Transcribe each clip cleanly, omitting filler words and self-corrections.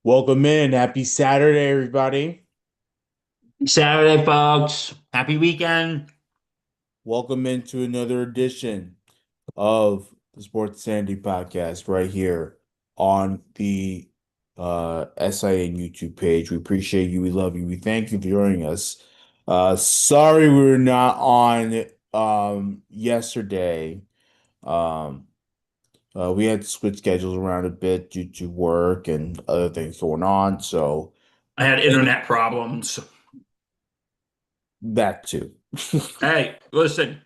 Welcome in. Happy Saturday, everybody. Saturday, folks. Happy weekend. Welcome into another edition of the Sports Sandy podcast right here on the SIN YouTube page. We appreciate you. We love you. We thank you for joining us. Sorry we were not on yesterday. Um, we had to switch schedules around a bit due to work and other things going on. So I had internet problems. that too. Hey, listen,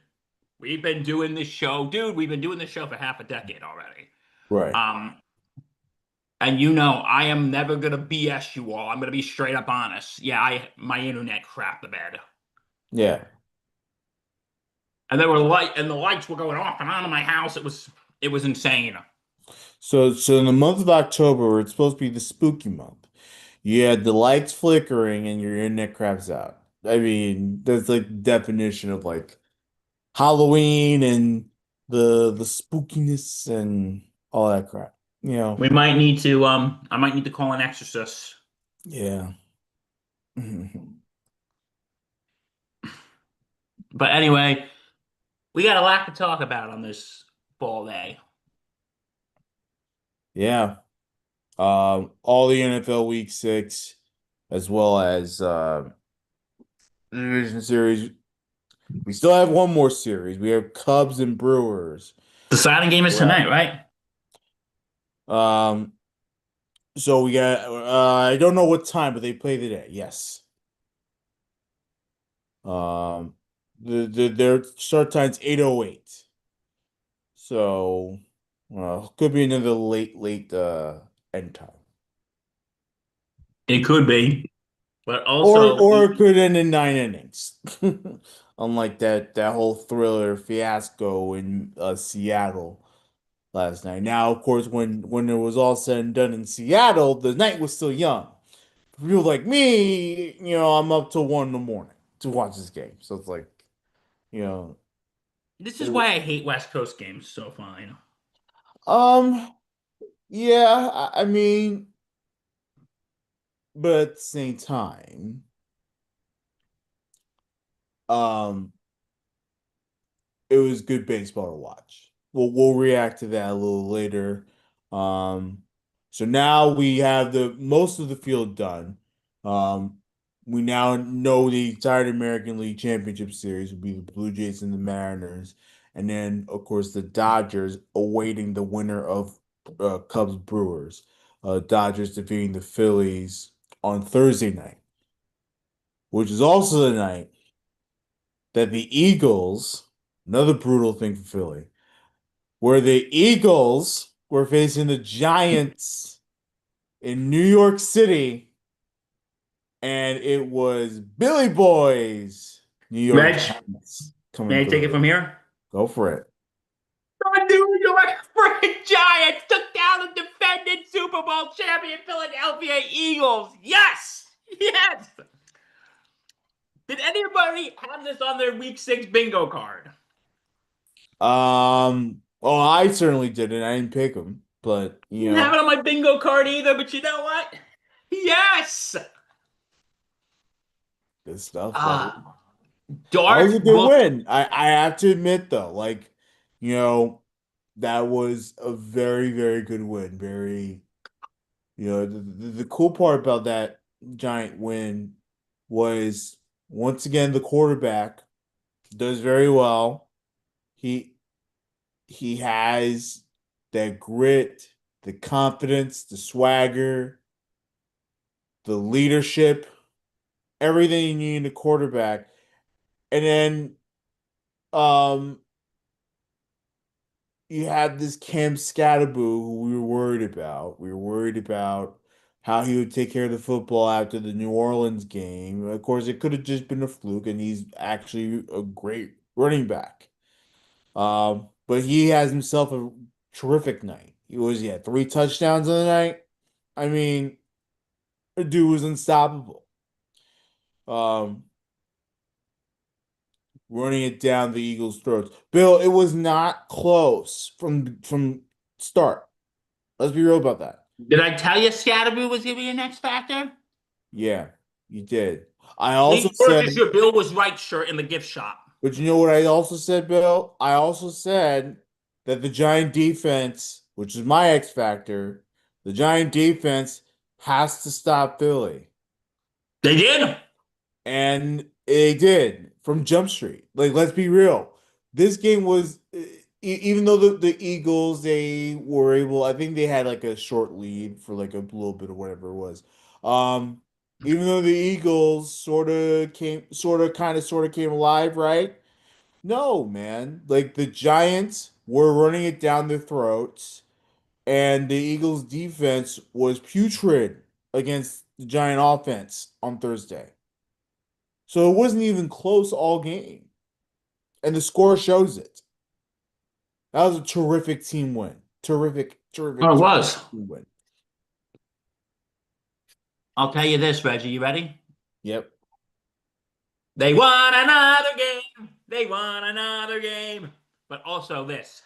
we've been doing this show, dude. We've been doing this show for half a decade already. Right. Um, and I am never gonna BS you all. I'm gonna be straight up honest. Yeah, I my internet crapped the bed, Yeah. and the lights were going off and on in my house. It was insane. So in the month of October, it's supposed to be the spooky month. You had the lights flickering and your internet craps out. I mean, that's like the definition of like Halloween and the spookiness and all that crap. You know? I might need to call an exorcist. Yeah. Mhm. But anyway, we got a lot to talk about on this fall day. Yeah. All the NFL Week 6, as well as the division series. We still have one more series. We have Cubs and Brewers. The signing game is Right. tonight, right? Um, So we got I don't know what time, but they play today. Yes. Um their start time's 8:08. So could be another late end time. It could be. But Or also, or it could end in 9 innings. Unlike that whole thriller fiasco in Seattle last night. Now, of course, when it was all said and done in Seattle, the night was still young. For people like me, I'm up till 1 in the morning to watch this game. So it's like, you know, this is it, why I hate West Coast games so fine. um, yeah, I mean, but at the same time, um, it was good baseball to watch. We'll react to that a little later. Um, so now we have the most of the field done. Um, we now know the entire American League Championship Series will be the Blue Jays and the Mariners, and then of course the Dodgers awaiting the winner of Cubs Brewers. Dodgers defeating the Phillies on Thursday night, which is also the night that the Eagles, another brutal thing for Philly, where the Eagles were facing the Giants in New York City, and it was Billy Boys, New York Reg, Giants coming may I take it through. from here? Go for it. The New York freaking Giants took down the defending Super Bowl champion Philadelphia Eagles. Yes! Yes! Did anybody have this on their week 6 bingo card? Well, I certainly didn't. I didn't pick them, but Didn't have it on my bingo card either, but you know what? Yes! good stuff. Ah, That was a Dart good will. win. I have to admit though, like, you know, that was a very, very good win. Very, the cool part about that giant win was once again the quarterback does very well. He he has that grit, the confidence, the swagger, the leadership, everything you need in a quarterback. And then um you had this Cam Scatterboo who we were worried about. We were worried about how he would take care of the football after the New Orleans game. Of course, it could have just been a fluke, and he's actually a great running back. But he has himself a terrific night. He had 3 touchdowns on the night. I mean, the dude was unstoppable. Um, Running it down the Eagles' throats. Bill, it was not close from start. Let's be real about that. Did I tell you Scatterboo was going to be an X Factor? Yeah, you did. I also Please said, purchase your Bill was right shirt in the gift shop. but you know what I also said, Bill? I also said that the Giant defense, which is my X factor, the Giant defense has to stop Philly. They did? And they did from Jump Street. Like, let's be real. This game was, even though the Eagles, they were able, I think they had like a short lead for like a little bit or whatever it was. Um, Even though the Eagles sort of came alive, right? No, man. Like the Giants were running it down their throats, and the Eagles defense was putrid against the Giant offense on Thursday. So it wasn't even close all game. And the score shows it. That was a terrific team win. Terrific, Oh, terrific it was. team win. I'll tell you this, Reggie. You ready? Yep. They won another game. They won another game. But also this.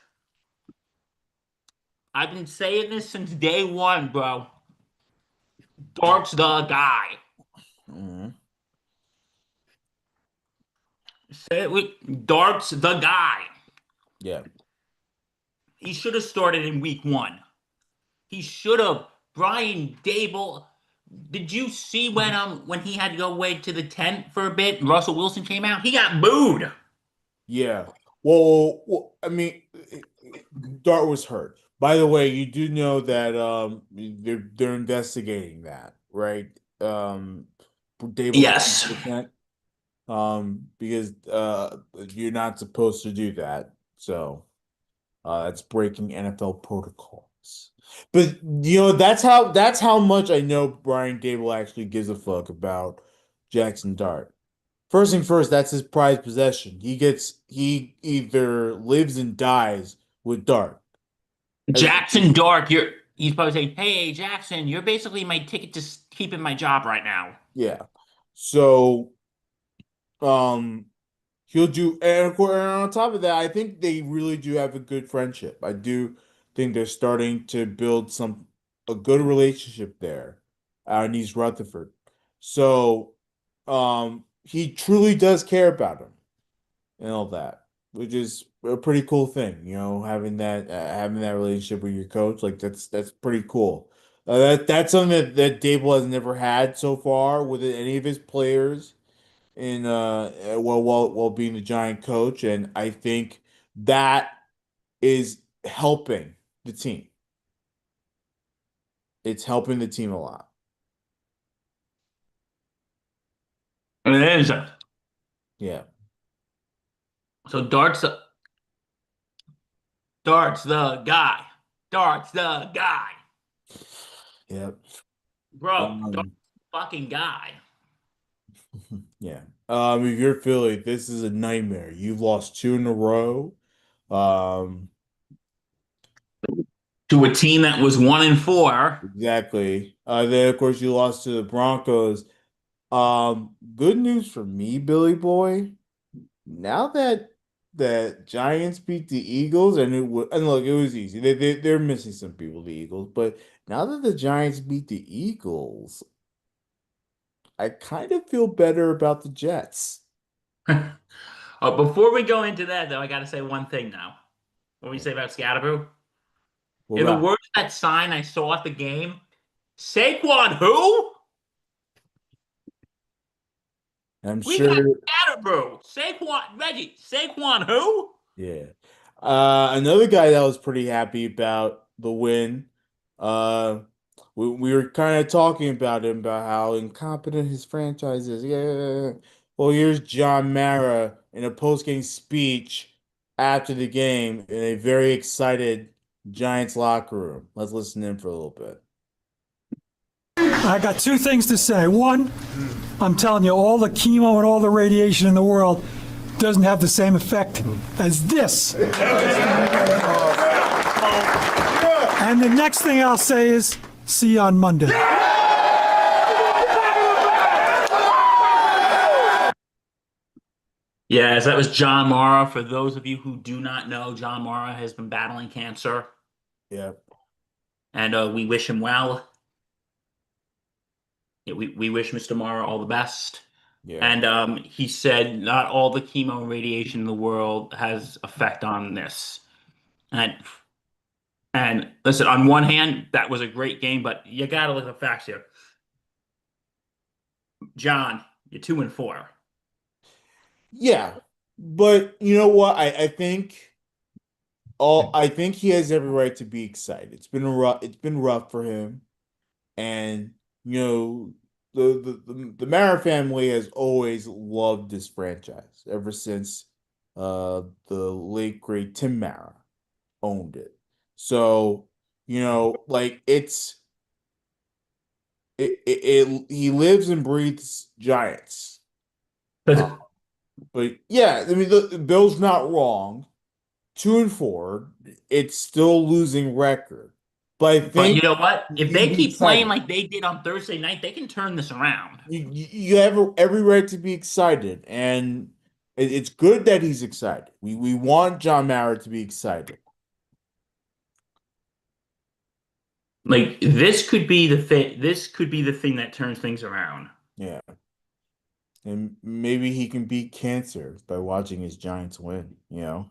I've been saying this since day one, bro. Dark's the guy. Mhm. Say it with Dark's the guy. Yeah. He should have started in week one. He should have. Brian Dable. Did you see when he had to go away to the tent for a bit? And Russell Wilson came out. He got booed. Yeah. Well, I mean, Dart was hurt. By the way, you do know that they're investigating that, right? Dable Yes. because you're not supposed to do that. So it's breaking NFL protocols. But that's how much I know Brian Dable actually gives a fuck about Jackson Dart. First thing first, that's his prized possession. He either lives and dies with Dart. As, Jackson Dark, he's probably saying, "Hey Jackson, you're basically my ticket to keeping my job right now." yeah. So um he'll do, and of course, and on top of that, I think they really do have a good friendship. I do think they're starting to build a good relationship there out in East Rutherford. So he truly does care about him and all that, which is a pretty cool thing, having that relationship with your coach, like that's pretty cool. That's something that Dable has never had so far with any of his players in while being the Giant coach, and I think that is helping the team. It's helping the team a lot. It is. Yeah. So Dart's the guy. Dart's the guy. Yep. Bro, Dart's Um, the fucking guy. yeah. If you're Philly, this is a nightmare. You've lost two in a row. Um, To a team that was 1-4. exactly. Then of course you lost to the Broncos. Good news for me, Billy Boy. Now that Giants beat the Eagles, and look, it was easy. They're missing some people, the Eagles, but now that the Giants beat the Eagles, I kind of feel better about the Jets. Before we go into that, though, I got to say one thing now. What we say about Scatterboo? What In the about? words of that sign I saw at the game, Saquon who? I'm We got sure. Scatterboo. Saquon, Reggie, Saquon who? Yeah. Another guy that was pretty happy about the win. Uh, we were kind of talking about him about how incompetent his franchise is. Yeah. Well, here's John Mara in a post-game speech after the game in a very excited Giants locker room. Let's listen in for a little bit. I got two things to say. One, I'm telling you, all the chemo and all the radiation in the world doesn't have the same effect as this. And the next thing I'll say is, see you on Monday. Yes, that was John Mara. For those of you who do not know, John Mara has been battling cancer. Yeah. and we wish him well. Yeah, we wish Mr. Mara all the best. Yeah. And he said not all the chemo and radiation in the world has effect on this. And and listen, on one hand, that was a great game, but you gotta look at the facts here. John, you're 2-4. Yeah. But you know what? I think he has every right to be excited. It's been rough for him. And you know, the Mara family has always loved this franchise ever since the late great Tim Mara owned it. So, like he lives and breathes Giants. Uh, but yeah, I mean the Bill's not wrong. 2-4, it's still losing record. But I But think you know what? If you they can be keep playing excited. like they did on Thursday night, they can turn this around. You have every right to be excited, and it's good that he's excited. We want John Mara to be excited. Like this could be the fit. This could be the thing that turns things around. Yeah, and maybe he can beat cancer by watching his Giants win. That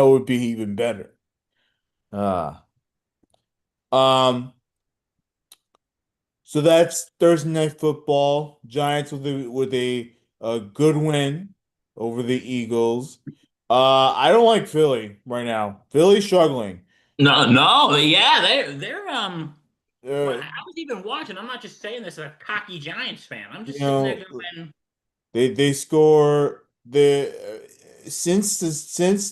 would be even better. Uh um. So that's Thursday night football. Giants with a good win over the Eagles. I don't like Philly right now. Philly's struggling. No, no, yeah, they're Well, Uh, I was even watching. I'm not just saying this as a cocky Giants fan. I'm you just sitting there know, going, they score since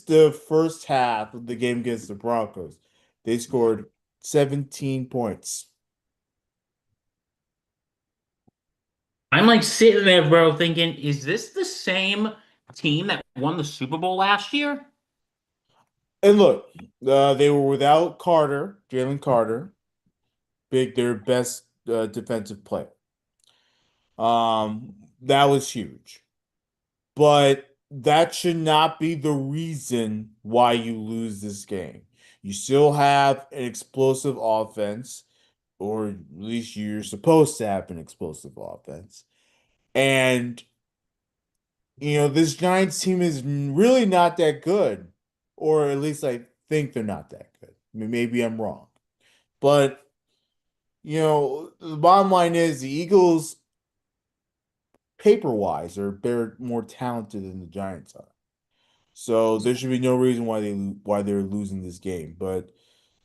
the first half of the game against the Broncos, they scored 17 points. I'm like sitting there, bro, thinking, is this the same team that won the Super Bowl last year? And look, they were without Jalen Carter, their best defensive player. That was huge. But that should not be the reason why you lose this game. You still have an explosive offense, or at least you're supposed to have an explosive offense. And, this Giants team is really not that good, or at least I think they're not that good. I mean, maybe I'm wrong. But, the bottom line is the Eagles, paper-wise, they're more talented than the Giants are. So there should be no reason why they're losing this game. But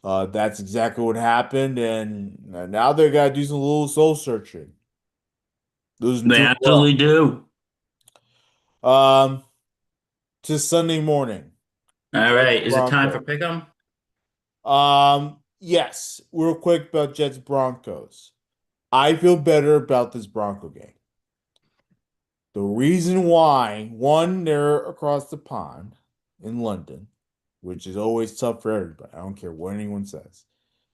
that's exactly what happened, and now they got to do some little soul searching. Losing They 2-12. absolutely do. Um, to Sunday morning, All Jets right, is it time for Broncos. pick'em? Yes, real quick about Jets Broncos. I feel better about this Bronco game. The reason why, one, they're across the pond in London, which is always tough for everybody. I don't care what anyone says.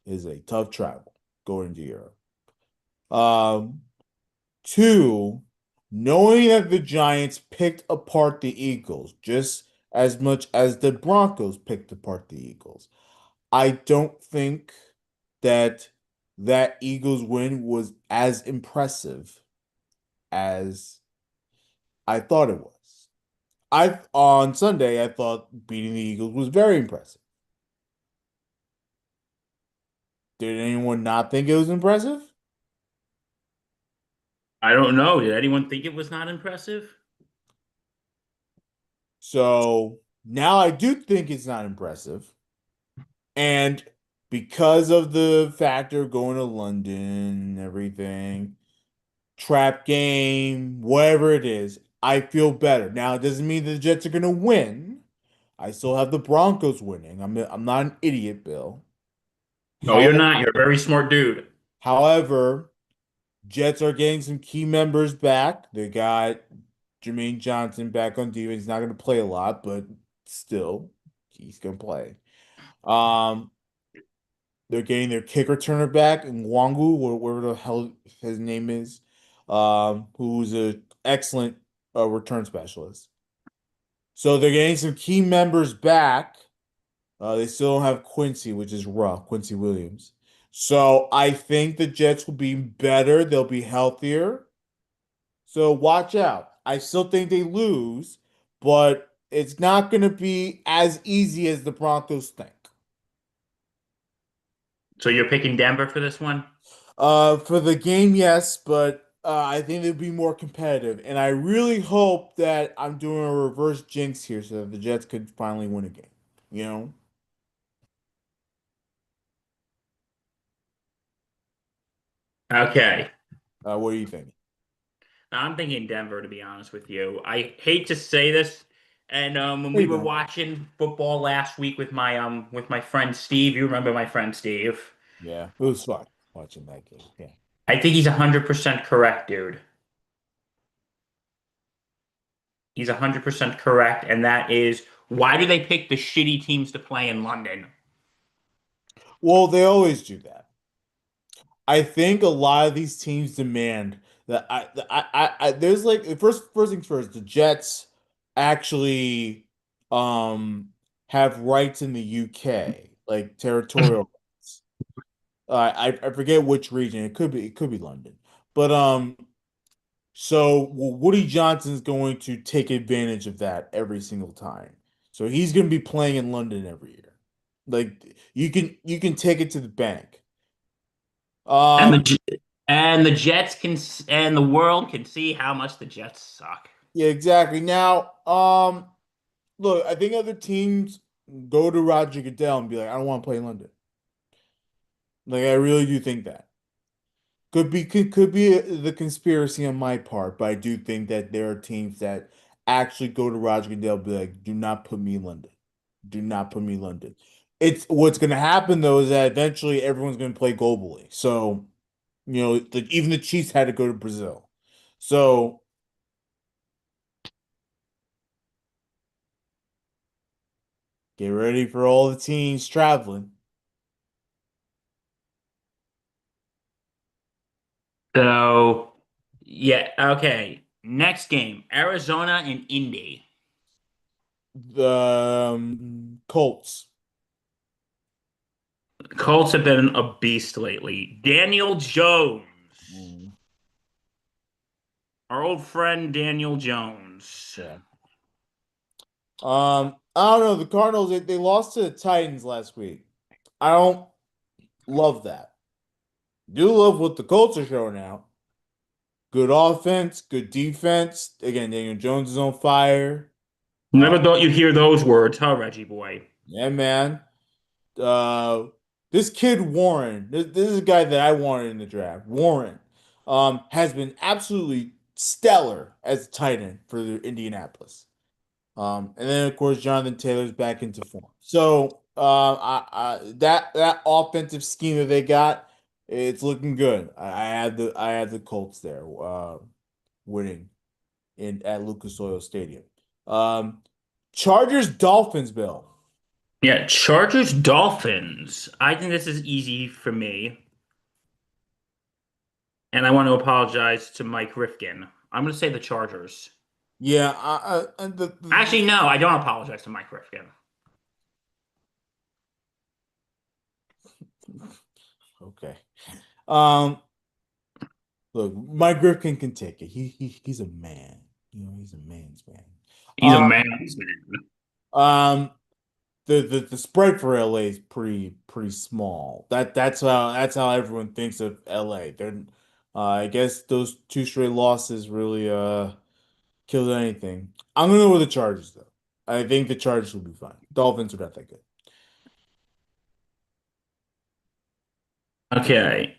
It is a tough travel going to Europe. Um, Two, knowing that the Giants picked apart the Eagles just as much as the Broncos picked apart the Eagles, I don't think that Eagles win was as impressive as I thought it was. On Sunday, I thought beating the Eagles was very impressive. Did anyone not think it was impressive? I don't know. Did anyone think it was not impressive? So now I do think it's not impressive. And because of the factor going to London, everything, trap game, whatever it is, I feel better. Now, it doesn't mean the Jets are going to win. I still have the Broncos winning. I'm not an idiot, Bill. No, you're How, not. You're a very smart dude. however, Jets are getting some key members back. They got Jermaine Johnson back on defense. He's not going to play a lot, but still, he's going to play. Um, they're getting their kick returner back, Nwangu, whatever the hell his name is, who's an excellent return specialist. So they're getting some key members back, They still don't have Quincy, which is rough, Quincy Williams. So I think the Jets will be better. They'll be healthier. So watch out. I still think they lose, but it's not going to be as easy as the Broncos think. So you're picking Denver for this one? For the game, yes, but I think they'll be more competitive. And I really hope that I'm doing a reverse jinx here so that the Jets could finally win a game. You know? Okay. What do you think? I'm thinking Denver, to be honest with you. I hate to say this, and when There we you were go. watching football last week with my friend Steve, you remember my friend Steve? Yeah, it was fun watching that game. Yeah. I think he's 100% correct, dude. He's 100% correct, and that is why do they pick the shitty teams to play in London? Well, they always do that. I think a lot of these teams demand that there's like first things first, the Jets actually um have rights in the UK, like territorial rights. I forget which region. It could be London. But so Woody Johnson's going to take advantage of that every single time. So he's going to be playing in London every year. Like you can take it to the bank. And Um the Jets and the world can see how much the Jets suck. Yeah, exactly. Now, look, I think other teams go to Roger Goodell and be like, I don't want to play in London. Like, I really do think that. Could be the conspiracy on my part, but I do think that there are teams that actually go to Roger Goodell and be like, do not put me in London. Do not put me in London. It's what's gonna happen though is that eventually everyone's gonna play globally. So, even the Chiefs had to go to Brazil. So get ready for all the teams traveling. So, yeah, okay. Next game, Arizona and Indy. The Colts. Colts have been a beast lately. Daniel Jones, Mm, our old friend Daniel Jones. yeah. I don't know. The Cardinals, they lost to the Titans last week. I don't love that. Do love what the Colts are showing out. Good offense, good defense. Again, Daniel Jones is on fire. Uh, Never thought you'd hear those words, huh, Reggie boy? yeah, man. Uh, this kid Warren, this is a guy that I wanted in the draft. Warren, has been absolutely stellar as a tight end for the Indianapolis. And then of course Jonathan Taylor's back into form. So that offensive scheme that they got, it's looking good. I had the Colts there, winning in at Lucas Oil Stadium. Um, Chargers Dolphins, Bill. Yeah, Chargers Dolphins. I think this is easy for me. And I want to apologize to Mike Rifkin. I'm going to say the Chargers. Yeah, Actually, no, I don't apologize to Mike Rifkin. okay. Um, Look, Mike Griffin can take it. He's a man. He's a man's man. He's a Um, man's man. um, the spread for LA is pretty small. That's how everyone thinks of LA. I guess those two straight losses really killed anything. I'm gonna go with the Chargers though. I think the Chargers will be fine. Dolphins are not that good. Okay,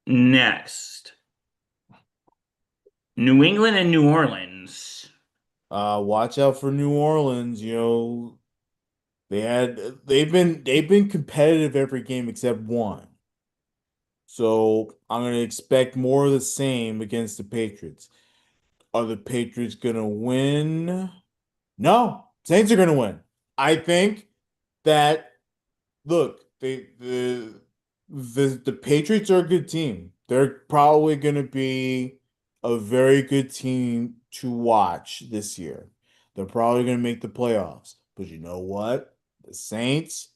next. New England and New Orleans. Watch out for New Orleans. They've been competitive every game except one. So I'm gonna expect more of the same against the Patriots. Are the Patriots gonna win? No, Saints are gonna win. I think that look, the Patriots are a good team. They're probably gonna be a very good team to watch this year. They're probably gonna make the playoffs. But you know what? The Saints,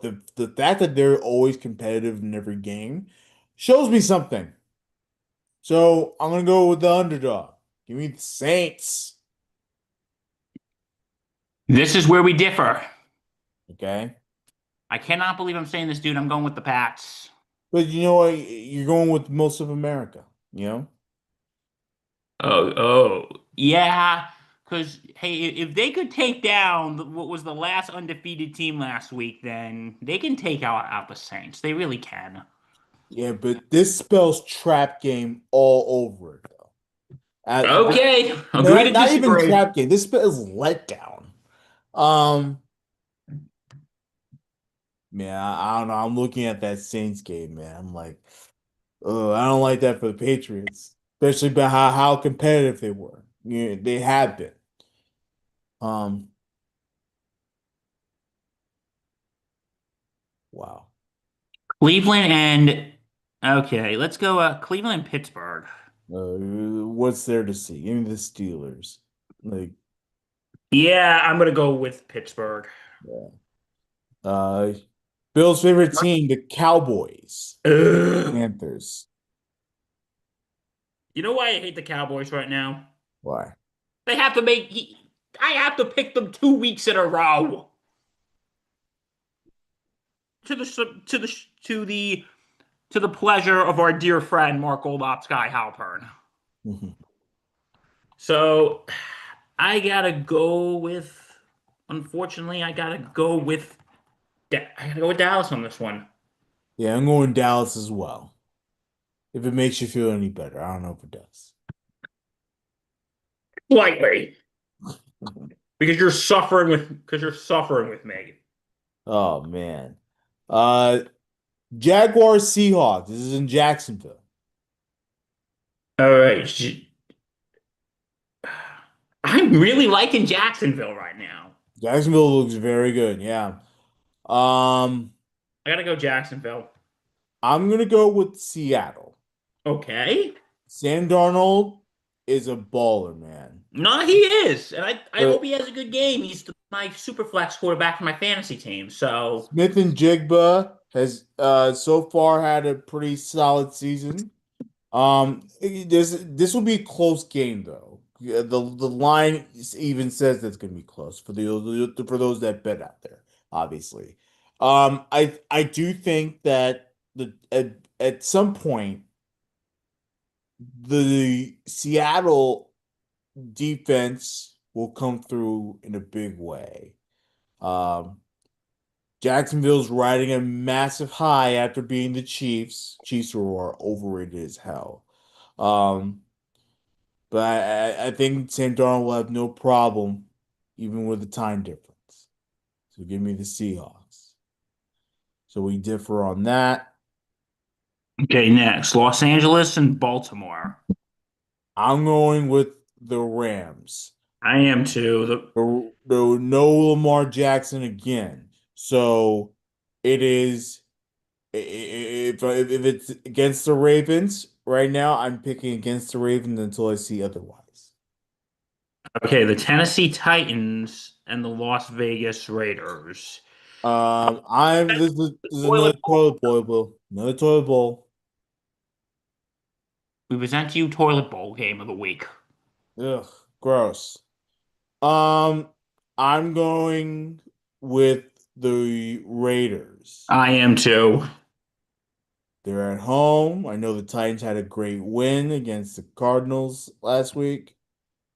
the fact that they're always competitive in every game shows me something. So I'm gonna go with the underdog. Give me the Saints. This is where we differ. Okay. I cannot believe I'm saying this, dude. I'm going with the Pats. But you know what? You're going with most of America, you know? Oh, yeah. Because hey, if they could take down what was the last undefeated team last week, then they can take out the Saints. They really can. Yeah, but this spells trap game all over it, though. Okay, agree to Not even disagree. trap game. This spells letdown. Um, man, I don't know. I'm looking at that Saints game, man. I'm like, oh, I don't like that for the Patriots, especially about how competitive they were. Yeah, they have been. Um, wow. Cleveland and okay, let's go. Cleveland, Pittsburgh. What's there to see? Give me the Steelers. Like, Yeah, I'm gonna go with Pittsburgh. yeah. Uh, Bill's favorite team, the Cowboys, Ugh. Panthers. You know why I hate the Cowboys right now? Why? They have to make. I have to pick them 2 weeks in a row to the to the to the to the pleasure of our dear friend Mark Oldop Sky Halpern. Mhm. So I gotta go with. Unfortunately, I gotta go with. I gotta go with Dallas on this one. Yeah, I'm going Dallas as well. If it makes you feel any better, I don't know if it does. Slightly. Because you're suffering with me. Oh man. Uh Jaguars Seahawks. This is in Jacksonville. All right. I'm really liking Jacksonville right now. Jacksonville looks very good, yeah. Um I gotta go Jacksonville. I'm gonna go with Seattle. Okay. Sam Darnold is a baller, man. No, he is. And I hope But he has a good game. He's my super flex quarterback for my fantasy team. So, Smith and Jigba has so far had a pretty solid season. This will be a close game though. Yeah, the line even says that's going to be close for those that bet out there, obviously. I do think that at some point the Seattle defense will come through in a big way. Um, Jacksonville's riding a massive high after being the Chiefs. Chiefs are overrated as hell. Um, but I think Sam Darnold will have no problem, even with the time difference. So give me the Seahawks. So we differ on that. okay, next Los Angeles and Baltimore. I'm going with the Rams. I am too. No Lamar Jackson again. So it is if it's against the Ravens right now, I'm picking against the Ravens until I see otherwise. Okay, the Tennessee Titans and the Las Vegas Raiders. I'm this is Toilet another bowl. toilet bowl, Bill. Another toilet bowl. We present to you toilet bowl game of the week. Ugh, gross. Um, I'm going with the Raiders. I am too. They're at home. I know the Titans had a great win against the Cardinals last week,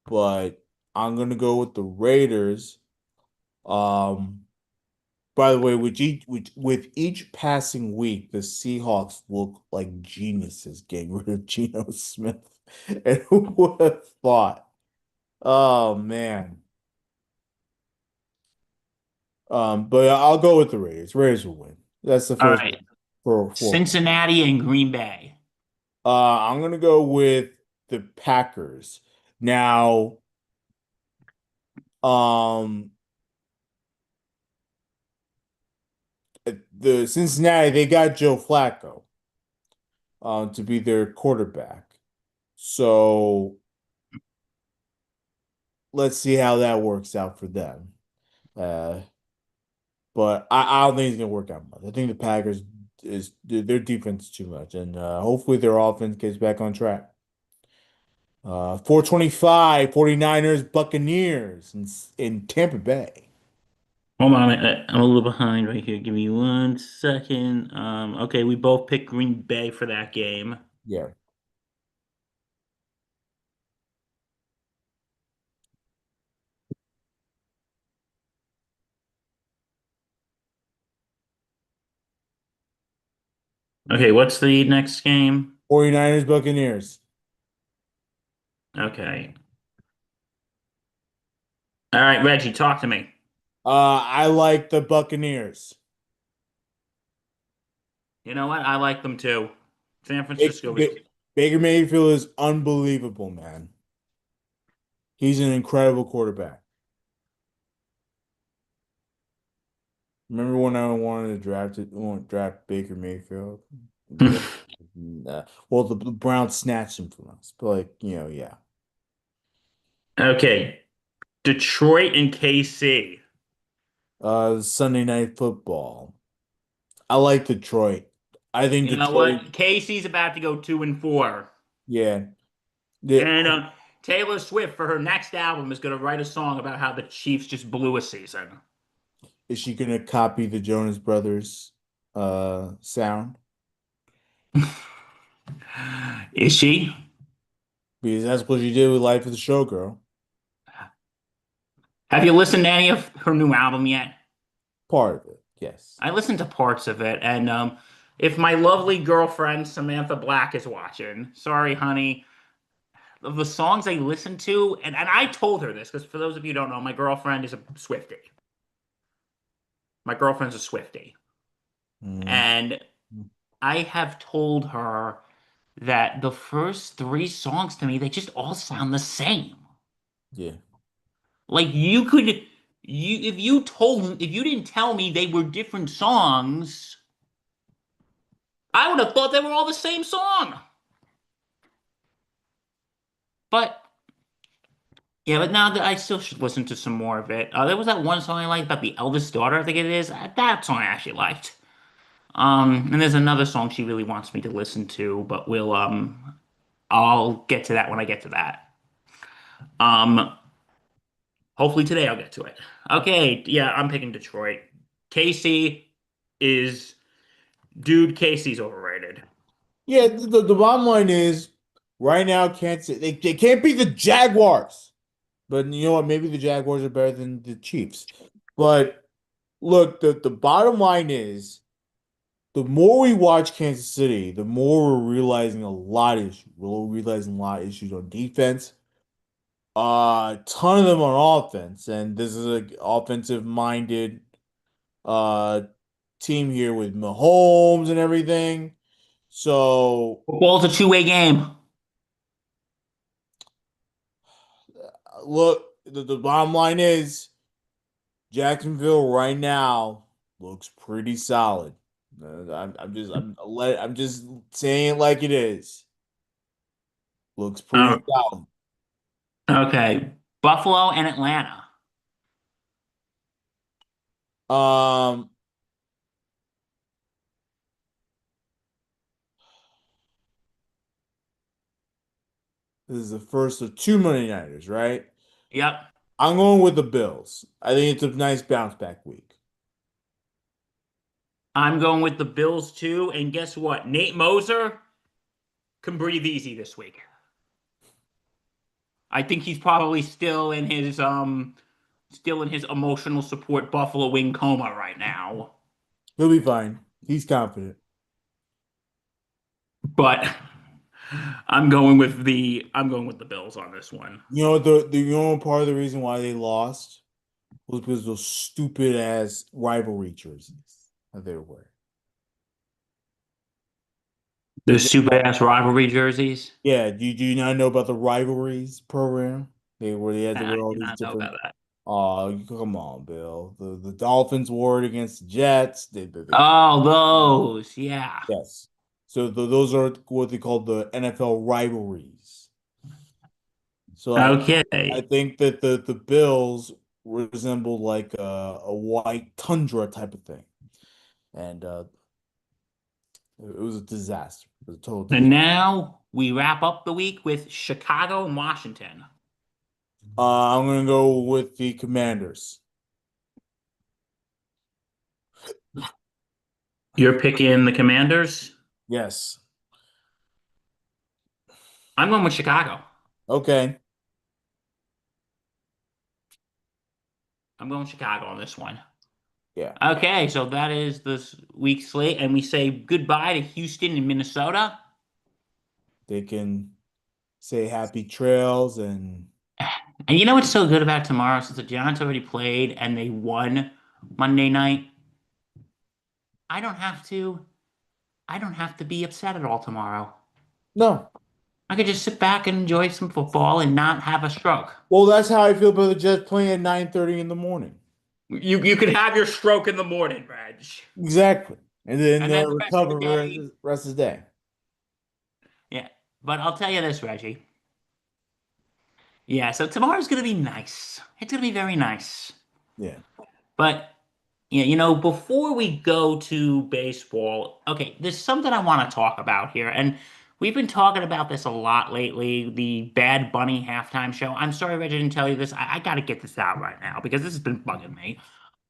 but I'm gonna go with the Raiders. Um, by the way, with each passing week, the Seahawks look like geniuses getting rid of Geno Smith. And who would have thought? Oh man. But I'll go with the Raiders. Raiders will win. That's the All first right. for four. Cincinnati and Green Bay. I'm gonna go with the Packers. Now, um, the Cincinnati, they got Joe Flacco, to be their quarterback. So let's see how that works out for them. Uh, but I don't think it's gonna work out much. I think the Packers is their defense is too much, and hopefully their offense gets back on track. 425, 49ers, Buccaneers in Tampa Bay. Hold on, I'm a little behind right here. Give me 1 second. Okay, we both picked Green Bay for that game. Yeah. Okay, what's the next game? 49ers, Buccaneers. Okay. All right, Reggie, talk to me. I like the Buccaneers. You know what? I like them too. San Ba- Francisco is. Ba- Baker Mayfield is unbelievable, man. He's an incredible quarterback. Remember when I wanted to draft Baker Mayfield? Well, the Browns snatched him from us, but yeah. Okay, Detroit and KC. Sunday Night Football. I like Detroit. I think You know Detroit, what? KC's about to go 2-4. yeah. And Taylor Swift, for her next album, is going to write a song about how the Chiefs just blew a season. Is she gonna copy the Jonas Brothers sound? Is she? Because that's what she did with Life of the Showgirl. Have you listened to any of her new album yet? Part of it, yes. I listened to parts of it, and if my lovely girlfriend Samantha Black is watching, sorry, honey, of the songs I listen to, and I told her this because for those of you who don't know, my girlfriend is a Swiftie. My girlfriend's a Swiftie. Mm. And I have told her that the first three songs to me, they just all sound the same. Yeah. Like if you didn't tell me they were different songs, I would have thought they were all the same song. But yeah, but now that I still should listen to some more of it. There was that one song I liked about the eldest daughter, I think it is. That song I actually liked. And there's another song she really wants me to listen to, but I'll get to that when I get to that. Um, Hopefully today I'll get to it. Okay, yeah, I'm picking Detroit. Casey is, dude, Casey's overrated. Yeah, the bottom line is right now they can't beat the Jaguars. But you know what? Maybe the Jaguars are better than the Chiefs. But look, the bottom line is the more we watch Kansas City, the more we're realizing a lot of issues. We're realizing a lot of issues on defense. A ton of them on offense, and this is an offensive minded uh team here with Mahomes and everything. So Football's a two-way game. look, the bottom line is Jacksonville right now looks pretty solid. I'm just saying it like it is. Looks pretty solid. Okay, Buffalo and Atlanta. Um, this is the first of two Monday Nighters, right? Yep. I'm going with the Bills. I think it's a nice bounce back week. I'm going with the Bills too, and guess what? Nate Moser can breathe easy this week. I think he's probably still in his emotional support Buffalo wing coma right now. He'll be fine. He's confident. But I'm going with the Bills on this one. You know part of the reason why they lost was because of those stupid ass rivalry jerseys that they were wearing. The super ass rivalry jerseys. Yeah, do you not know about the rivalries program? They had to I wear all did these not know different. about that. Oh, come on, Bill. The Dolphins wore it against the Jets. Oh, those, yeah. Yes. So those are what they call the NFL rivalries. So I Okay. think that the Bills resembled like a white tundra type of thing, and it was a disaster. It was a total And disaster. now we wrap up the week with Chicago and Washington. I'm gonna go with the Commanders. You're picking the Commanders. Yes. I'm going with Chicago. Okay. I'm going Chicago on this one. Yeah. Okay, so that is this week's slate, and we say goodbye to Houston and Minnesota. They can say happy trails and And you know what's so good about tomorrow? Since the Giants already played and they won Monday night, I don't have to. I don't have to be upset at all tomorrow. no. I could just sit back and enjoy some football and not have a stroke. Well, that's how I feel about the Jets playing at 9:30 in the morning. You could have your stroke in the morning, Reg. Exactly. And then And then the rest of the recover day. the rest of the day. Yeah. But I'll tell you this, Reggie. Yeah, so tomorrow's gonna be nice. It's gonna be very nice. Yeah. But yeah, before we go to baseball, okay, there's something I want to talk about here, and we've been talking about this a lot lately, the Bad Bunny halftime show. I'm sorry, Reg, I didn't tell you this. I got to get this out right now because this has been bugging me.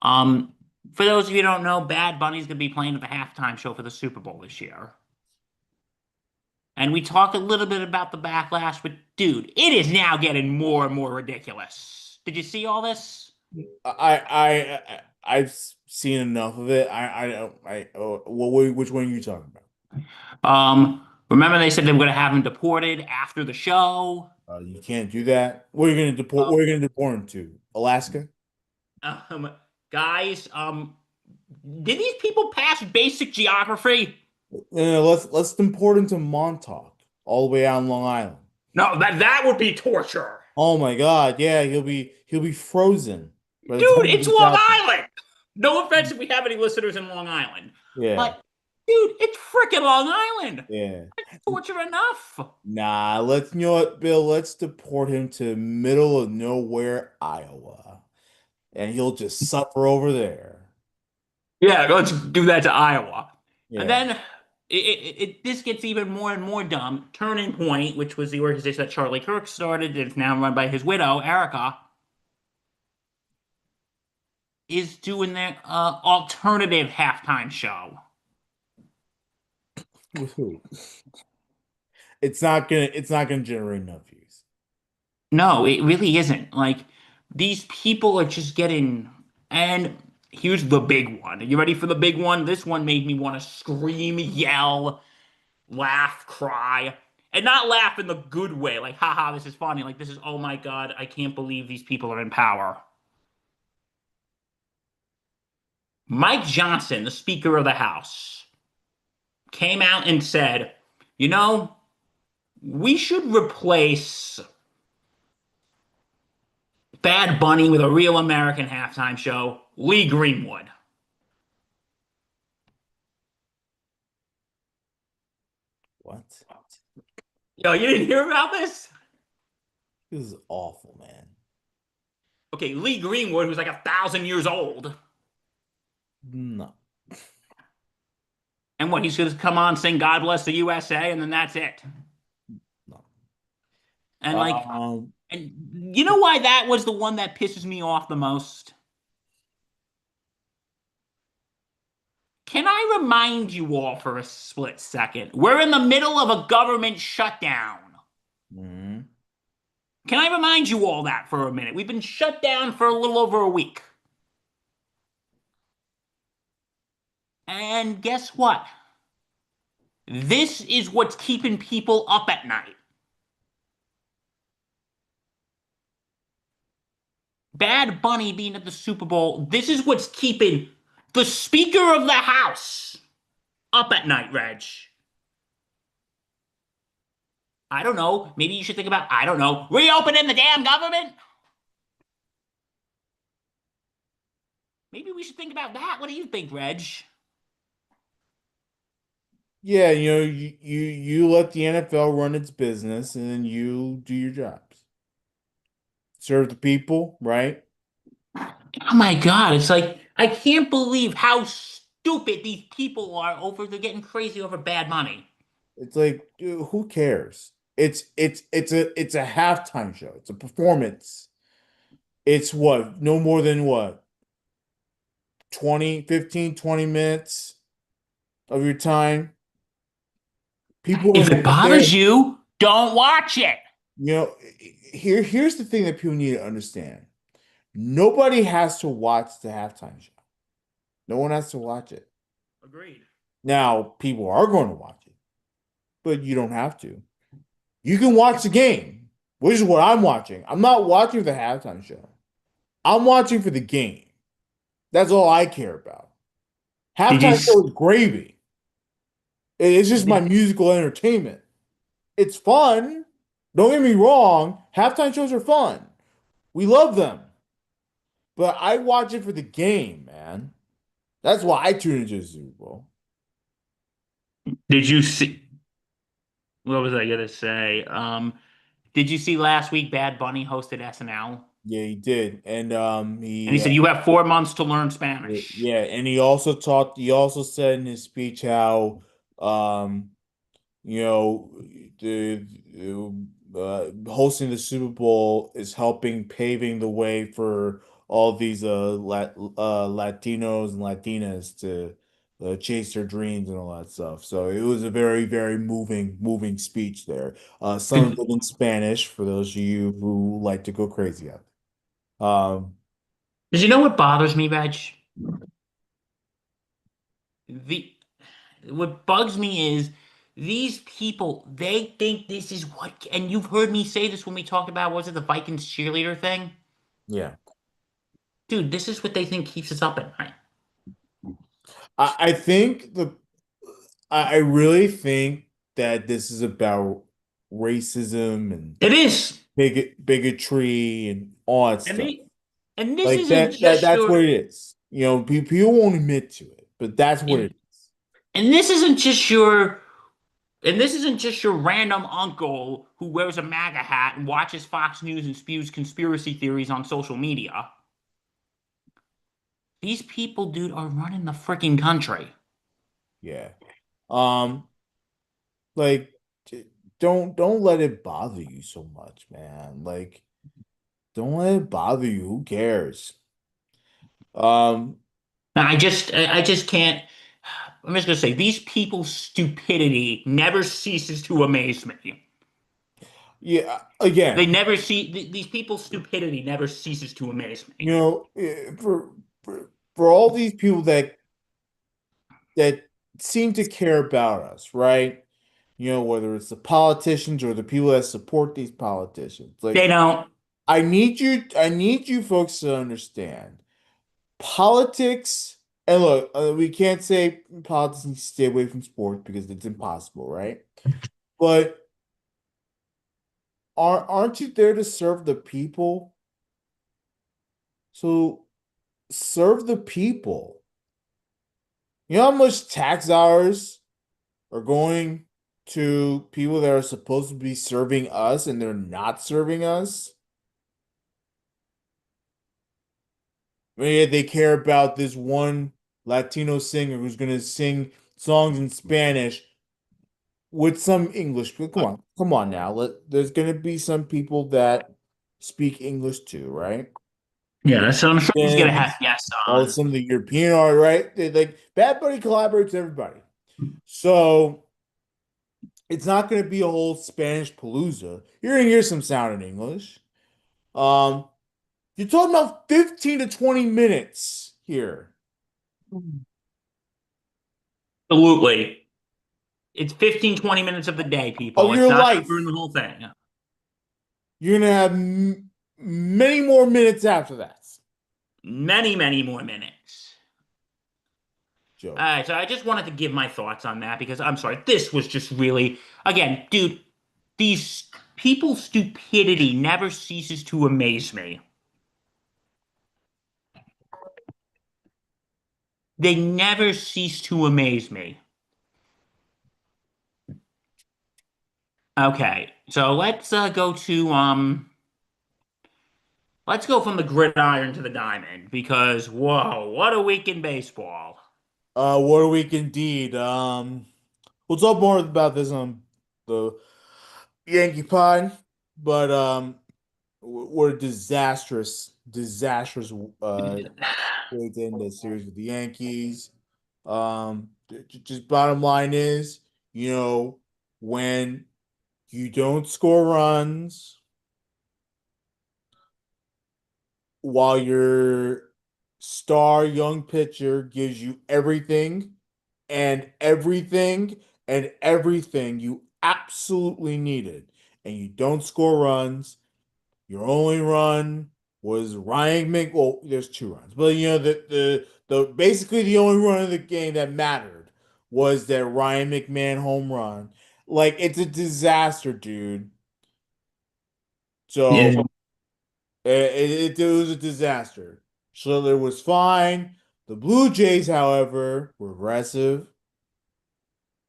Um, for those of you who don't know, Bad Bunny's going to be playing at the halftime show for the Super Bowl this year. And we talked a little bit about the backlash, but dude, it is now getting more and more ridiculous. Did you see all this? I've seen enough of it. Which one are you talking Remember they said they were going to have him deported after the show. about? You can't do that. Where are you gonna deport? Where are you gonna deport him to? Alaska? Um, guys, did these people pass basic geography? No, let's deport him to Montauk, all the way out in Long Island. No, that would be torture. Oh my God, yeah, he'll be frozen. By the Dude, time he it's gets Long out there. Island. No offense if we have any listeners in Long Island. Yeah, But, dude, it's freaking Long Island. yeah. Torture enough. Nah, you know what, Bill? Let's deport him to middle of nowhere, Iowa, and he'll just suffer over there. Yeah, let's do that to Iowa. And Yeah. then this gets even more and more dumb. Turning Point, which was the organization that Charlie Kirk started, it's now run by his widow, Erica, is doing their alternative halftime show. With who? It's not gonna generate enough views. No, it really isn't. Like, these people are just getting. And here's the big one. Are you ready for the big one? This one made me want to scream, yell, laugh, cry. And not laugh in the good way, like, haha, this is funny. Like, this is, oh my God, I can't believe these people are in power. Mike Johnson, the Speaker of the House, came out and said, we should replace Bad Bunny with a real American halftime show, Lee Greenwood. What? Yo, you didn't hear about this? This is awful, man. Okay, Lee Greenwood, who's like 1,000 years old. No. And what, he's going to come on, sing God Bless the USA, and then that's it. No. And and you know why that was the one that pisses me off the most? Can I remind you all for a split second? We're in the middle of a government shutdown. Mhm. Can I remind you all that for a minute? We've been shut down for a little over a week. And guess what? This is what's keeping people up at night. Bad Bunny being at the Super Bowl, this is what's keeping the Speaker of the House up at night, Reg. I don't know. Maybe you should think about, I don't know, reopening the damn government? Maybe we should think about that. What do you think, Reg? Yeah, you let the NFL run its business and then you do your jobs. Serve the people, right? Oh my God, it's like I can't believe how stupid these people are over they're getting crazy over bad money. It's like, dude, who cares? It's a halftime show. It's a performance. It's what? No more than what? 20 minutes of your time. People are If it not there. bothers you, don't watch it. Here's the thing that people need to understand. Nobody has to watch the halftime show. No one has to watch it. Agreed. Now, people are going to watch it, but you don't have to. You can watch the game, which is what I'm watching. I'm not watching the halftime show. I'm watching for the game. That's all I care about. Did you? Halftime show is gravy. It's just my musical entertainment. It's fun. Don't get me wrong. Halftime shows are fun. We love them. But I watch it for the game, man. That's why I tune into the Super Bowl. Did you see? What was I gonna say? Did you see last week Bad Bunny hosted SNL? Yeah, he did. And And he said you have 4 months to learn Spanish. yeah, and he also said in his speech how um you know the hosting the Super Bowl is helping paving the way for all these Latinos and Latinas to chase their dreams and all that stuff. So it was a very, very moving speech there. Some of Did, it in Spanish for those of you who like to go crazy at it. did you know what bothers me, Reg? The what bugs me is these people, they think this is what, and you've heard me say this when we talked about, was it the Vikings cheerleader thing? yeah. Dude, this is what they think keeps us up at night. I think I really think that this is about racism and It is. bigotry and all that And stuff. they, and this Like isn't just that's your, what it is. People won't admit to it, but that's what it and, is. and this isn't just your, and this isn't just your random uncle who wears a MAGA hat and watches Fox News and spews conspiracy theories on social media. These people, dude, are running the freaking country. Yeah. Um, like don't let it bother you so much, man. Like, don't let it bother you. Who cares? Um, Now, I just can't. I'm just gonna say these people's stupidity never ceases to amaze me. yeah, They again, never see these people's stupidity never ceases to amaze me. for all these people that seem to care about us, right? Whether it's the politicians or the people that support these politicians. They Like, don't. I need you folks to understand politics. And look, we can't say politics needs to stay away from sports because it's impossible, right? But aren't you there to serve the people? So serve the people. You know how much tax hours are going to people that are supposed to be serving us and they're not serving us? Maybe they care about this one Latino singer who's going to sing songs in Spanish with some English. But come on now. There's going to be some people that speak English too, right? Yeah, so I'm sure he's Then gonna have guests all on. some of the European art, right? Like Bad Bunny collaborates with everybody. So it's not going to be a whole Spanish palooza. You're going to hear some sound in English. Um, you're talking about 15 to 20 minutes here. Absolutely. It's 15, 20 minutes of the day, Of people. It's your not gonna life. ruin the whole thing. You're gonna have many more minutes after that. Many, many more minutes. All Joe. right, so I just wanted to give my thoughts on that because I'm sorry, this was just really, again, dude, these people's stupidity never ceases to amaze me. They never cease to amaze me. Okay, so let's go to Let's go from the gridiron to the diamond because whoa, what a week in baseball. What a week indeed. We'll talk more about this on the Yankee pod, but what a disastrous way to end the series with the Yankees. Just bottom line is, when you don't score runs while your star young pitcher gives you everything you absolutely needed, and you don't score runs. Your only run was Ryan Mc. Well, there's two runs, but the basically the only run of the game that mattered was that Ryan McMahon home run. Like, it's a disaster, dude. So Yeah. it was a disaster. Schiller was fine. The Blue Jays, however, were aggressive.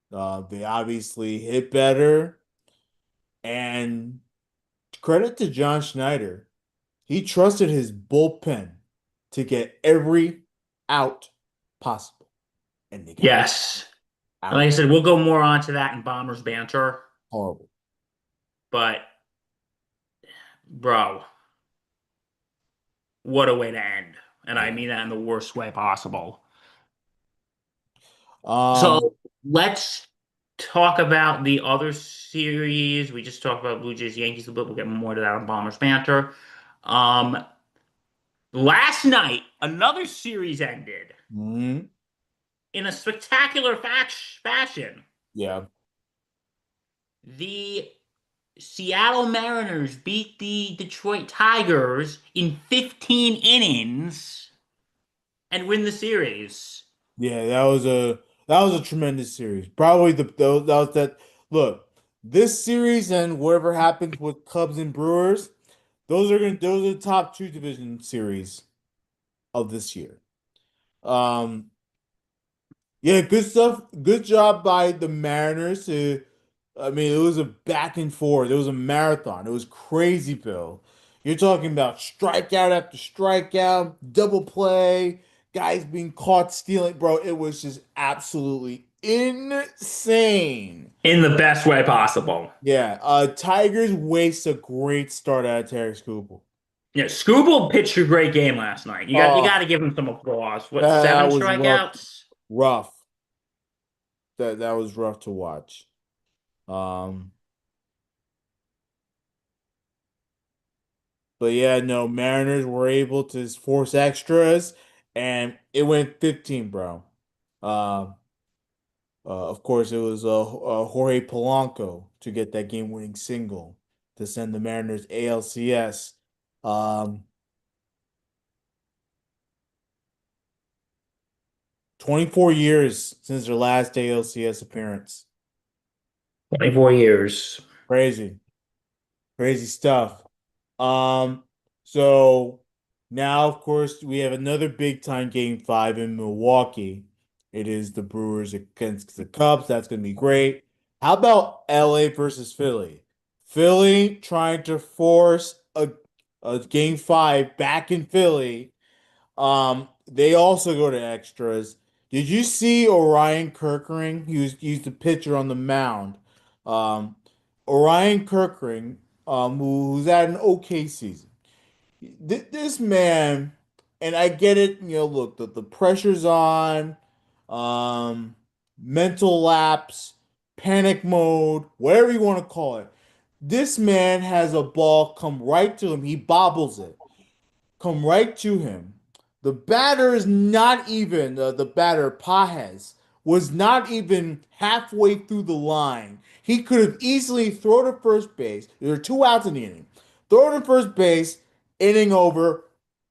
They obviously hit better. And credit to John Schneider. He trusted his bullpen to get every out possible. And they got Yes. And out. like I said, we'll go more onto that in Bombers banter, Horrible. but bro, what a way to end. And I Yeah. mean that in the worst way possible. Um, So let's talk about the other series. We just talked about Blue Jays, Yankees a bit. We'll get more to that on Bombers banter. Um, Last night, another series ended mhm, in a spectacular fashion. yeah. The Seattle Mariners beat the Detroit Tigers in 15 innings and win the series. Yeah, that was a tremendous series. Probably that was that look, this series and whatever happens with Cubs and Brewers, those are the top two division series of this year. Um, yeah, good stuff. Good job by the Mariners to, I mean, it was a back and forth. It was a marathon. It was crazy, Bill. You're talking about strikeout after strikeout, double play, guys being caught stealing. Bro, it was just absolutely insane. In the best way possible. Yeah, Tigers waste a great start out of Terry Scoop. Yeah, Scooble pitched a great game last night. You got to Oh, give him some applause. What, that seven was rough. strikeouts? Rough. That was rough to watch. Um, But yeah, no, Mariners were able to force extras, and it went 15, bro. Uh, of course, it was Jorge Polanco to get that game-winning single to send the Mariners ALCS. Um, 24 years since their last ALCS appearance. 24 years. Crazy, crazy stuff. Um, so now, of course, we have another big time game five in Milwaukee. It is the Brewers against the Cubs. That's going to be great. How about LA versus Philly? Philly trying to force a game five back in Philly. They also go to extras. Did you see Orion Kirkering? He's the pitcher on the mound. Um, Orion Kirkering, who's had an okay season. This man, and I get it. Look, the pressure's on. Um, Mental lapse, panic mode, whatever you want to call it. This man has a ball come right to him. He bobbles it come right to him. The batter is not even, the batter, Pajes, was not even halfway through the line. He could have easily thrown to first base. There are two outs in the inning. Throw to first base, inning over,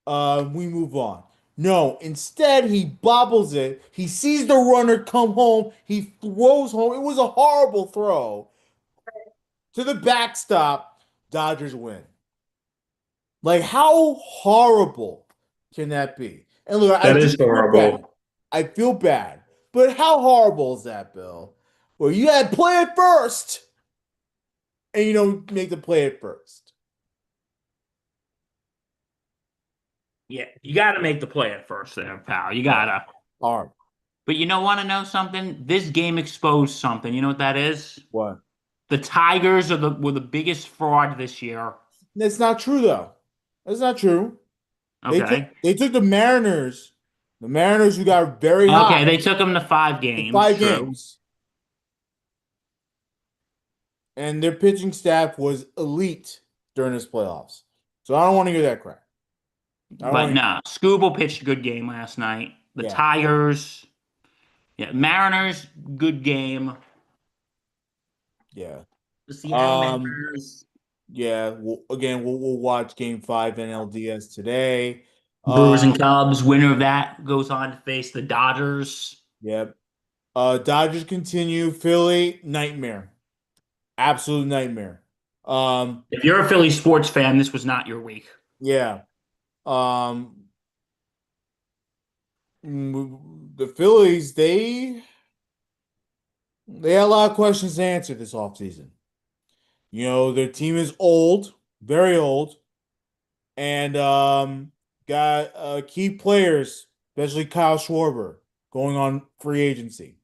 we move on. No, instead he bobbles it. He sees the runner come home. He throws home. It was a horrible throw to the backstop. Dodgers win. Like, how horrible can that be? And look, I That do is feel bad. horrible. I feel bad. But how horrible is that, Bill? Well, you had to play it first, and you don't make the play it first. Yeah, you got to make the play at first there, pal. You got to. All right. But you know, want to know something? This game exposed something. You know what that is? What? The Tigers were the biggest fraud this year. That's not true though. That's not true. Okay. They took the Mariners who got very Okay, hot they took them to five in games. 5 games, and their pitching staff was elite during this playoffs. So I don't want to hear that crap. I don't But want to. no, Scooble pitched a good game last night. The Yeah. Tigers, yeah, Mariners, good game. Yeah. The Seattle Um. Mariners, Yeah. We'll watch Game 5 NLDS today. Brewers and Cubs. Winner of that goes on to face the Dodgers. Yep. Dodgers continue. Philly nightmare. Absolute nightmare. If you're a Philly sports fan, this was not your week. Yeah. The Phillies, they had a lot of questions to answer this offseason. You know, their team is old, very old, and got key players, especially Kyle Schwarber, going on free agency.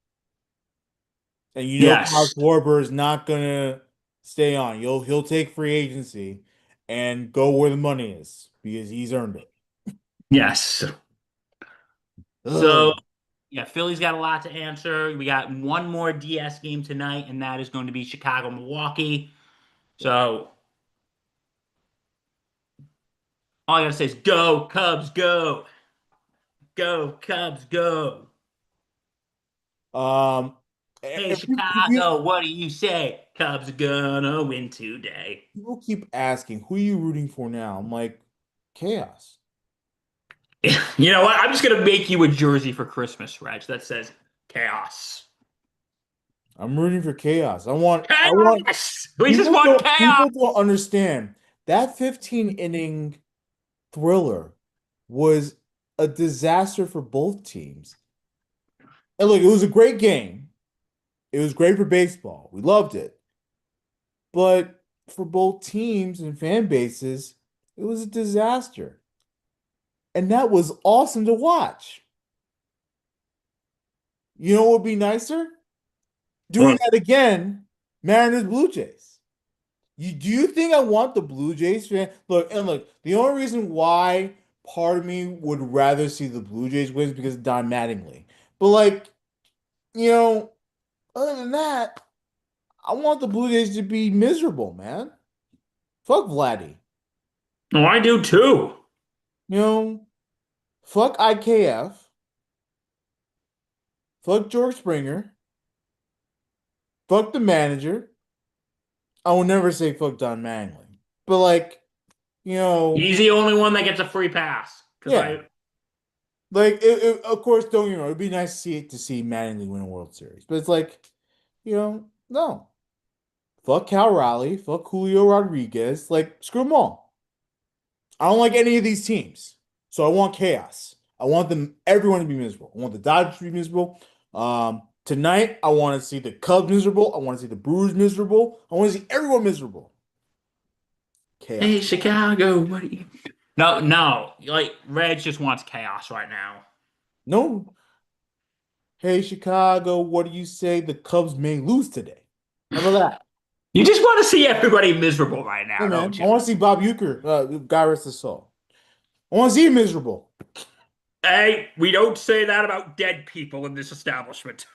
And you know Kyle Yes. Schwarber is not gonna stay on. He'll take free agency and go where the money is because he's earned it. Yes. So, Ugh. yeah, Philly's got a lot to answer. We got one more DS game tonight, and that is going to be Chicago-Milwaukee. So, all I got to say is go, Cubs, go. Go, Cubs, go. Um, Hey, if you- Chicago, what do you say? Cubs are gonna win today. People keep asking, who are you rooting for now? I'm like, chaos. You know what? I'm just gonna make you a jersey for Christmas, Reg, that says chaos. I'm rooting for chaos. I want Chaos! We just people want don't- chaos! People don't understand that 15 inning thriller was a disaster for both teams. And look, it was a great game. It was great for baseball. We loved it. But for both teams and fan bases, it was a disaster. And that was awesome to watch. You know what would be nicer? Doing What? that again, Mariners Blue Jays. Do you think I want the Blue Jays fan? Look, the only reason why part of me would rather see the Blue Jays win is because of Don Mattingly. But like, you know, other than that, I want the Blue Jays to be miserable, man. Fuck Vladdy. Oh, I do too. You know, fuck IKF. Fuck George Springer. Fuck the manager. I will never say fuck Don Mattingly. But like, you know, He's the only one that gets a free pass. 'Cause Yeah. like of course, don't you know, it'd be nice to see Mattingly win a World Series. But it's like, you know, no. Fuck Cal Raleigh, fuck Julio Rodriguez, like screw them all. I don't like any of these teams. So I want chaos. I want everyone to be miserable. I want the Dodgers to be miserable. Tonight, I want to see the Cubs miserable. I want to see the Brewers miserable. I want to see everyone miserable. Chaos. Hey, Chicago, what do you... No. Like, Reg just wants chaos right now. No. Hey, Chicago, what do you say the Cubs may lose today? How about that? You just want to see everybody miserable right now, Hey, man, don't I you? want to see Bob Uecker, God rest his soul. I want to see him miserable. Hey, we don't say that about dead people in this establishment.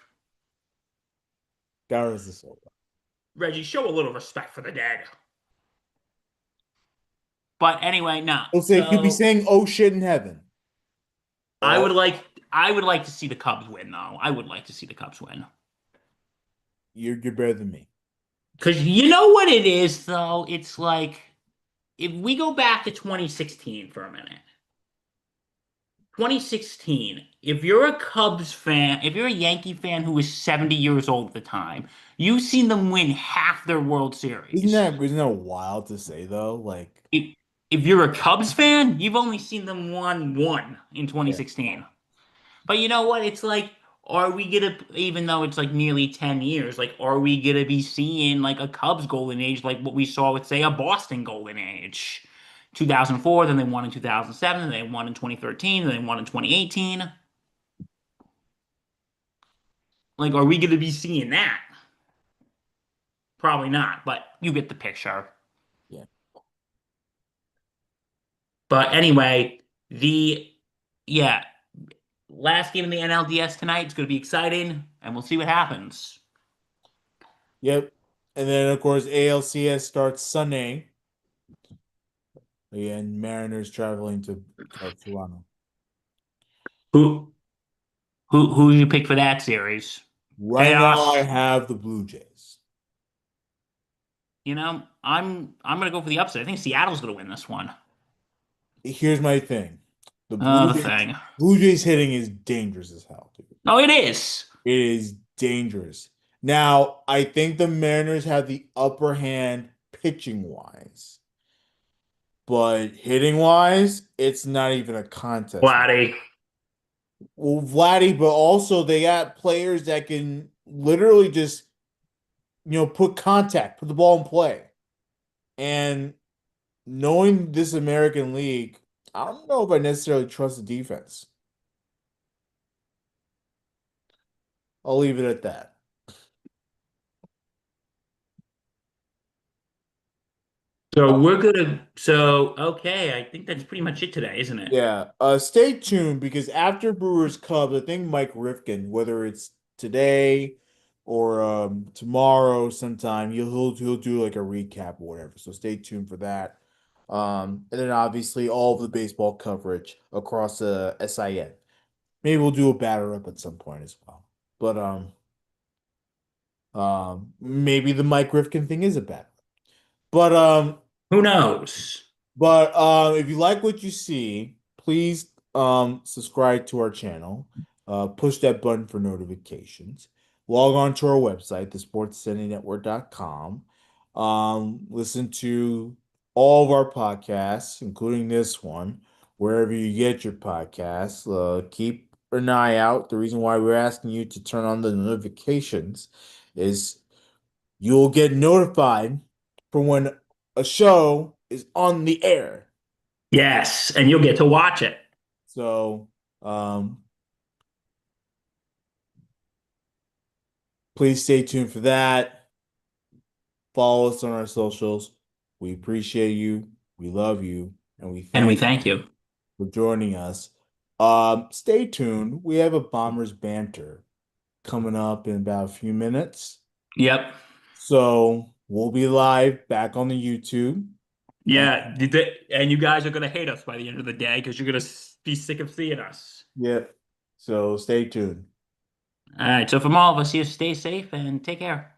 God rest his soul. Reggie, show a little respect for the dead. But anyway, no. He'll say he'll be So, saying "oh shit" in heaven. I would like to see the Cubs win, though. I would like to see the Cubs win. You're better than me. Because you know what it is, though? It's like, if we go back to 2016 for a minute. 2016, if you're a Cubs fan, if you're a Yankee fan who was 70 years old at the time, you've seen them win half their World Series. Isn't that wild to say though? Like, If you're a Cubs fan, you've only seen them won one in 2016. But you know what? It's like, are we gonna, even though it's like nearly 10 years, like, are we gonna be seeing like a Cubs golden age like what we saw with, say, a Boston golden age? 2004, then they won in 2007, then they won in 2013, then they won in 2018. Like, are we going to be seeing that? Probably not, but you get the picture. Yeah. But anyway, yeah, last game in the NLDS tonight. It's going to be exciting, and we'll see what happens. Yep. And then, of course, ALCS starts Sunday. Again, Mariners traveling to Toronto. Who who you pick for that series? Right now, I Chaos. have the Blue Jays. You know, I'm gonna go for the upset. I think Seattle's gonna win this one. Here's my thing. The The thing. Blue Jays hitting is dangerous as hell, dude. Oh, it is. It is dangerous. Now, I think the Mariners have the upper hand pitching wise, but hitting wise, it's not even a contest. Vladdy. Well, Vladdy, but also they got players that can literally just, put contact, put the ball in play. And knowing this American League, I don't know if I necessarily trust the defense. I'll leave it at that. Okay, I think that's pretty much it today, isn't it? Yeah. Stay tuned because after Brewers Cubs, I think Mike Rifkin, whether it's today or tomorrow sometime, he'll do like a recap or whatever. So stay tuned for that. And then obviously all of the baseball coverage across the SIN. Maybe we'll do a batter up at some point as well. But maybe the Mike Rifkin thing is a batter. But Who knows? if you like what you see, please subscribe to our channel. Push that button for notifications. Log on to our website, thesportscitynetwork.com. Listen to all of our podcasts, including this one, wherever you get your podcasts. Keep an eye out. The reason why we're asking you to turn on the notifications is you'll get notified for when a show is on the air. Yes, and you'll get to watch it. So, please stay tuned for that. Follow us on our socials. We appreciate you. We love you. And we Thank you. for joining us. Stay tuned. We have a Bombers banter coming up in about a few minutes. Yep. So we'll be live back on the YouTube. Yeah, and you guys are gonna hate us by the end of the day because you're gonna be sick of seeing us. Yep. So stay tuned. All right. So from all of us here, stay safe and take care.